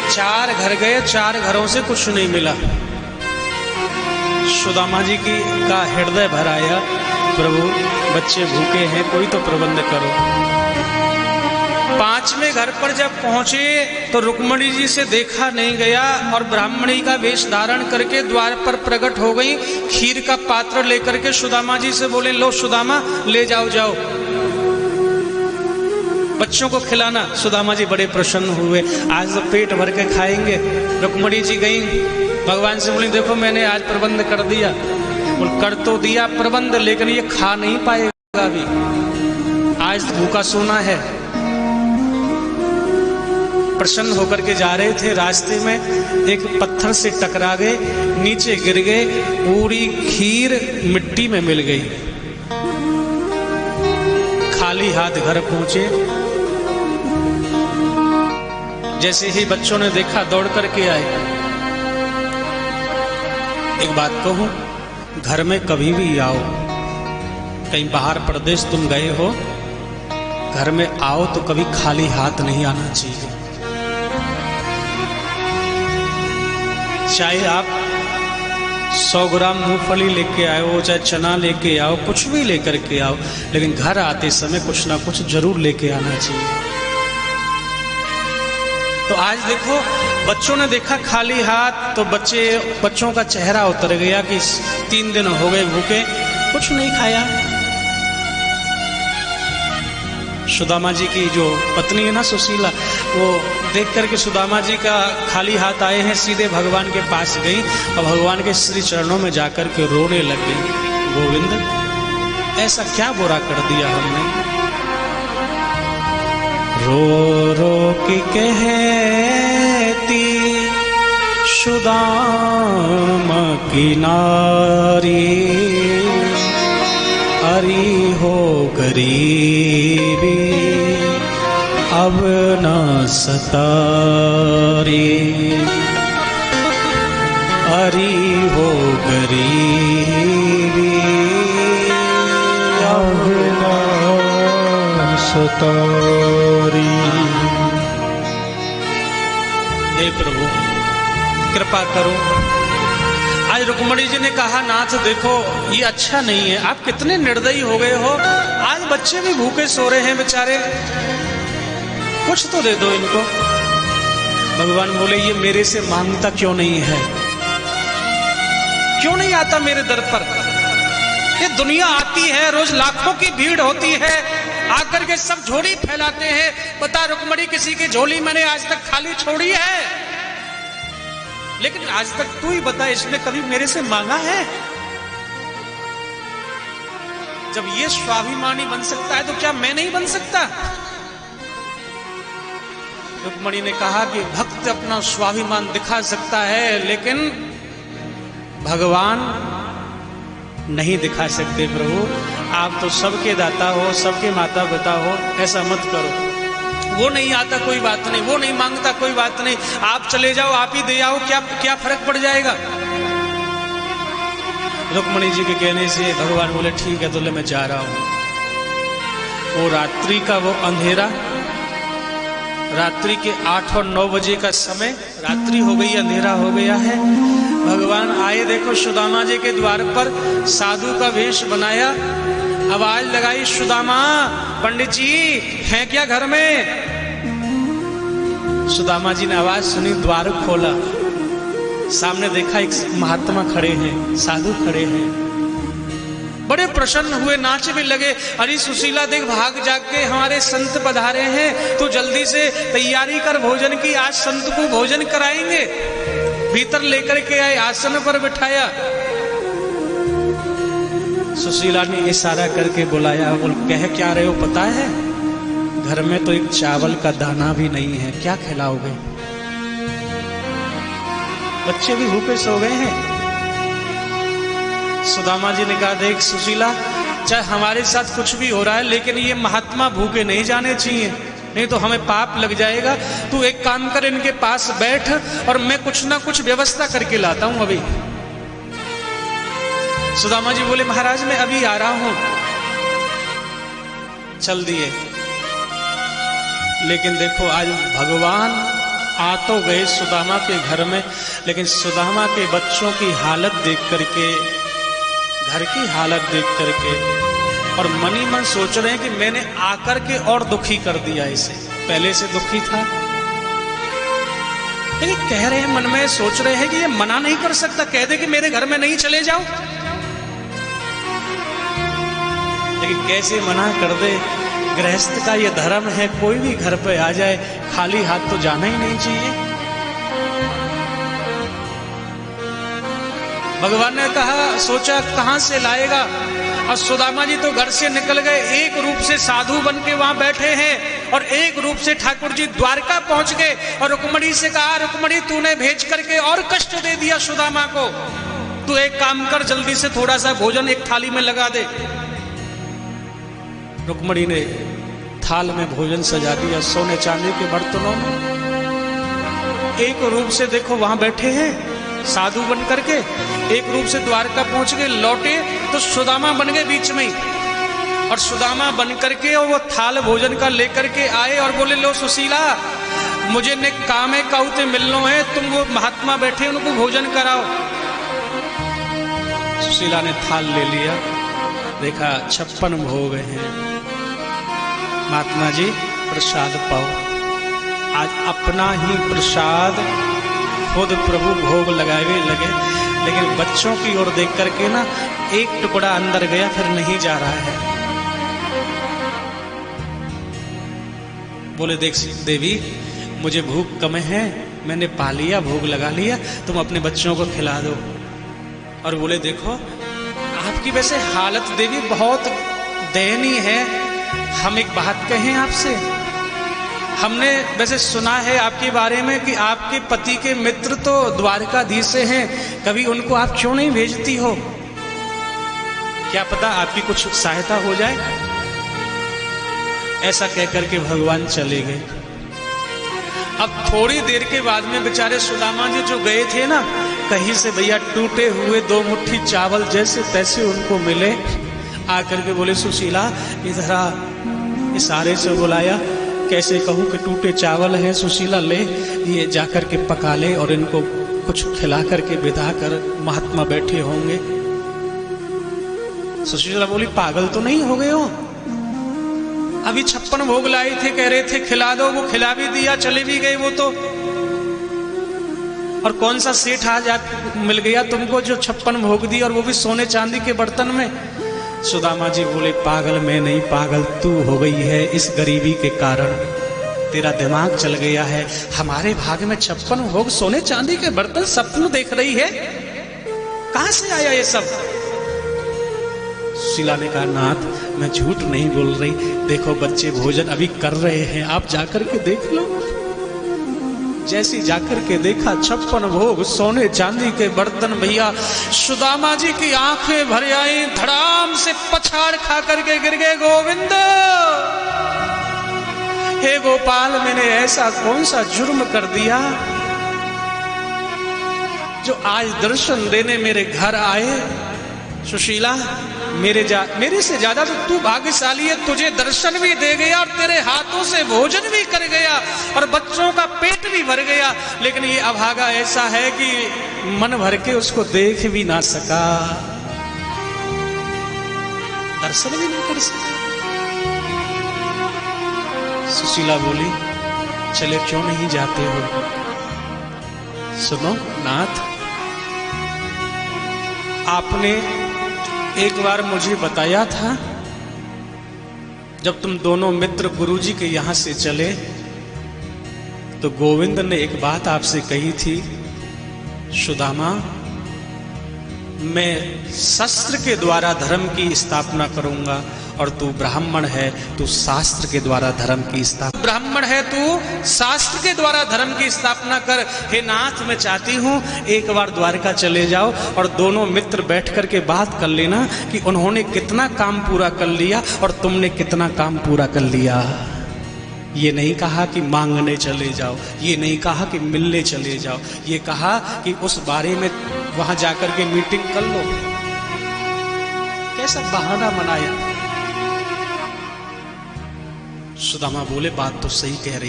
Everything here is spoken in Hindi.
4 घर गए, 4 घरों से कुछ नहीं मिला। सुदामा जी का हृदय भर आया, प्रभु बच्चे भूखे हैं, कोई तो प्रबंध करो। 5वें घर पर जब पहुंचे तो रुक्मणी जी से देखा नहीं गया और ब्राह्मणी का वेश धारण करके द्वार पर प्रकट हो गई। खीर का पात्र लेकर के सुदामा जी से बोले, लो सुदामा ले जाओ, जाओ बच्चों को खिलाना। सुदामा जी बड़े प्रसन्न हुए, आज तो पेट भर के खाएंगे। रुक्मणी जी गई, भगवान से बोली, देखो मैंने आज प्रबंध कर दिया। बोल, कर तो दिया प्रबंध, लेकिन ये खा नहीं पाएगा अभी, आज भूखा सोना है। प्रसन्न होकर के जा रहे थे, रास्ते में एक पत्थर से टकरा गए, नीचे गिर गए, पूरी खीर मिट्टी में मिल गई। खाली हाथ घर पहुंचे। जैसे ही बच्चों ने देखा दौड़ करके आए। एक बात कहूं, घर में कभी भी आओ, कहीं बाहर प्रदेश तुम गए हो, घर में आओ तो कभी खाली हाथ नहीं आना चाहिए। चाहे आप 100 ग्राम मूंगफली लेके आओ, चाहे चना लेके आओ, कुछ भी लेकर के आओ, लेकिन घर आते समय कुछ ना कुछ जरूर लेके आना चाहिए। तो आज देखो बच्चों ने देखा खाली हाथ, तो बच्चों का चेहरा उतर गया कि 3 दिन हो गए भूखे, कुछ नहीं खाया। सुदामा जी की जो पत्नी है ना सुशीला, वो देख करके सुदामा जी का खाली हाथ आए हैं, सीधे भगवान के पास गई और भगवान के श्री चरणों में जाकर के रोने लग गई। गोविंद, ऐसा क्या बुरा कर दिया हमने? रो रो के कहती सुदामा की नारी, अरी हो गरीबी अब न सतारी, अरी हो गरीबी अब न सतारी। हे प्रभु कृपा करो। आज रुक्मणी जी ने कहा, नाथ देखो ये अच्छा नहीं है, आप कितने निर्दयी हो गए हो, आज बच्चे भी भूखे सो रहे हैं बेचारे, कुछ तो दे दो इनको। भगवान बोले, ये मेरे से मांगता क्यों नहीं है, क्यों नहीं आता मेरे दर पर? ये दुनिया आती है, रोज लाखों की भीड़ होती है, आकर के सब झोली फैलाते हैं। पता रुक्मणी किसी की झोली मैंने आज तक खाली छोड़ी है? लेकिन आज तक तू ही बता, इसने कभी मेरे से मांगा है? जब ये स्वाभिमानी बन सकता है तो क्या मैं नहीं बन सकता? रुक्मणी ने कहा कि भक्त अपना स्वाभिमान दिखा सकता है, लेकिन भगवान नहीं दिखा सकते। प्रभु आप तो सबके दाता हो, सबके माता पिता हो, ऐसा मत करो। वो नहीं आता कोई बात नहीं, वो नहीं मांगता कोई बात नहीं, आप चले जाओ, आप ही दे आओ, क्या फर्क पड़ जाएगा? रुक्मणी जी के कहने से भगवान बोले, ठीक है तो ले मैं जा रहा हूं। वो रात्रि का वो अंधेरा, रात्रि के 8 और 9 बजे का समय, रात्रि हो गई, अंधेरा हो गया है। भगवान आए, देखो सुदामा जी के द्वार पर, साधु का वेश बनाया, आवाज लगाई, सुदामा पंडित जी हैं क्या घर में? सुदामा जी ने आवाज सुनी, द्वार खोला, सामने देखा एक महात्मा खड़े हैं, साधु खड़े हैं। बड़े प्रसन्न हुए, नाचने लगे, अरे सुशीला देख भाग जाग के हमारे संत पधारे हैं, तो जल्दी से तैयारी कर भोजन की, आज संत को भोजन कराएंगे। भीतर लेकर के आए, आसन पर बिठाया। सुशीला ने इशारा करके बुलाया, बोल कह क्या रहे हो पता है? घर में तो एक चावल का दाना भी नहीं है, क्या खिलाओगे? बच्चे भी भूखे सो गए हैं। सुदामा जी ने कहा, देख सुशीला, चाहे हमारे साथ कुछ भी हो रहा है, लेकिन ये महात्मा भूखे नहीं जाने चाहिए, नहीं तो हमें पाप लग जाएगा। तू एक काम कर, इनके पास बैठ और मैं कुछ ना कुछ व्यवस्था करके लाता हूं अभी। सुदामा जी बोले, महाराज मैं अभी आ रहा हूं। चल दिए। लेकिन देखो आज भगवान आ तो गए सुदामा के घर में, लेकिन सुदामा के बच्चों की हालत देख करके, घर की हालत देख करके, और मन ही मन सोच रहे हैं कि मैंने आकर के और दुखी कर दिया इसे, पहले से दुखी था। लेकिन कह रहे हैं, मन में सोच रहे हैं कि ये मना नहीं कर सकता, कह दे कि मेरे घर में नहीं चले जाओ, लेकिन कैसे मना कर दे। गृहस्थ का ये धर्म है, कोई भी घर पे आ जाए खाली हाथ तो जाना ही नहीं चाहिए। भगवान ने कहा, सोचा कहां से लाएगा, और सुदामा जी तो घर से निकल गए, एक रूप से साधु बन के वहां बैठे हैं, और एक रूप से ठाकुर जी द्वारका पहुंच गए, और रुक्मणी से कहा, रुक्मणी तूने भेज करके और कष्ट दे दिया सुदामा को, तू एक काम कर, जल्दी से थोड़ा सा भोजन एक थाली में लगा दे। रुक्मणी ने थाल में भोजन सजा दिया, सोने चांदी के बर्तनों में। एक रूप से देखो वहां बैठे हैं साधु बन करके, एक रूप से द्वारका पहुंच गए, लौटे तो सुदामा बन गए बीच में ही, और सुदामा बन करके और वो थाल भोजन का लेकर के आए और बोले, लो सुशीला, मुझे ने काम है कहते मिलनो है, तुम वो महात्मा बैठे उनको भोजन कराओ। सुशीला ने थाल ले लिया, देखा 56 भोग हैं। महात्मा जी प्रसाद पाओ। आज अपना ही प्रसाद खुद प्रभु भोग लगावे लगे, लेकिन बच्चों की ओर देख करके ना एक टुकड़ा अंदर गया, फिर नहीं जा रहा है। बोले, देख देवी, मुझे भूख कम है, मैंने पा लिया, भोग लगा लिया, तुम अपने बच्चों को खिला दो। और बोले, देखो आपकी वैसे हालत देवी बहुत दयनीय है, हम एक बात कहें आपसे, हमने वैसे सुना है आपके बारे में कि आपके पति के मित्र तो द्वारकाधीश से हैं, कभी उनको आप क्यों नहीं भेजती हो, क्या पता आपकी कुछ सहायता हो जाए। ऐसा कहकर के भगवान चले गए। अब थोड़ी देर के बाद में बेचारे सुदामा जी जो गए थे ना, कहीं से भैया टूटे हुए 2 मुट्ठी चावल जैसे तैसे उनको मिले, आकर के बोले, सुशीला इधर आ। इशारे से बुलाया, कैसे कहूं कि टूटे चावल हैं, सुशीला ले ये जाकर के पका ले और इनको कुछ खिला करके विदा कर, महात्मा बैठे होंगे। सुशीला बोली, पागल तो नहीं हो गए हो, अभी 56 भोग लाए थे, कह रहे थे खिला दो, वो खिला भी दिया, चले भी गए वो तो। और कौन सा सेठ आज मिल गया तुमको जो 56 भोग दी, और वो भी सोने चांदी के बर्तन में। सुदामा जी बोले, पागल मैं नहीं, पागल तू हो गई है, इस गरीबी के कारण तेरा दिमाग चल गया है। हमारे भाग में 56 भोग सोने चांदी के बर्तन, सपन देख रही है, कहां से आया ये सब। सुशीला ने कहा, नाथ मैं झूठ नहीं बोल रही, देखो बच्चे भोजन अभी कर रहे हैं, आप जाकर के देख लो। जैसी जाकर के देखा 56 भोग सोने चांदी के बर्तन, भैया सुदामा जी की आंखें भर आई, धड़ाम से पछाड़ खा करके गिर गए। गोविंद, हे गोपाल, मैंने ऐसा कौन सा जुर्म कर दिया जो आज दर्शन देने मेरे घर आए। सुशीला, मेरे से ज्यादा तो तू भाग्यशाली है, तुझे दर्शन भी दे गया और तेरे हाथों से भोजन भी कर गया और बच्चों का पेट भी भर गया, लेकिन ये अभागा ऐसा है कि मन भर के उसको देख भी ना सका, दर्शन भी नहीं कर सका। सुशीला बोली, चले क्यों नहीं जाते हो। सुनो नाथ, आपने एक बार मुझे बताया था, जब तुम दोनों मित्र गुरुजी के यहां से चले तो गोविंद ने एक बात आपसे कही थी, सुदामा, मैं शस्त्र के द्वारा धर्म की स्थापना करूंगा और तू ब्राह्मण है, तू शास्त्र के द्वारा धर्म की स्थापना, ब्राह्मण है तू, शास्त्र के द्वारा धर्म की स्थापना कर। हे नाथ, मैं चाहती हूं एक बार द्वारका चले जाओ और दोनों मित्र बैठ करके बात कर लेना कि उन्होंने कितना काम पूरा कर लिया और तुमने कितना काम पूरा कर लिया। ये नहीं कहा कि मांगने चले जाओ, ये नहीं कहा कि मिलने चले जाओ, ये कहा कि उस बारे में वहां जाकर के मीटिंग कर लो। कैसा बहाना बनाया। सुदामा बोले, बात तो सही कह रही है।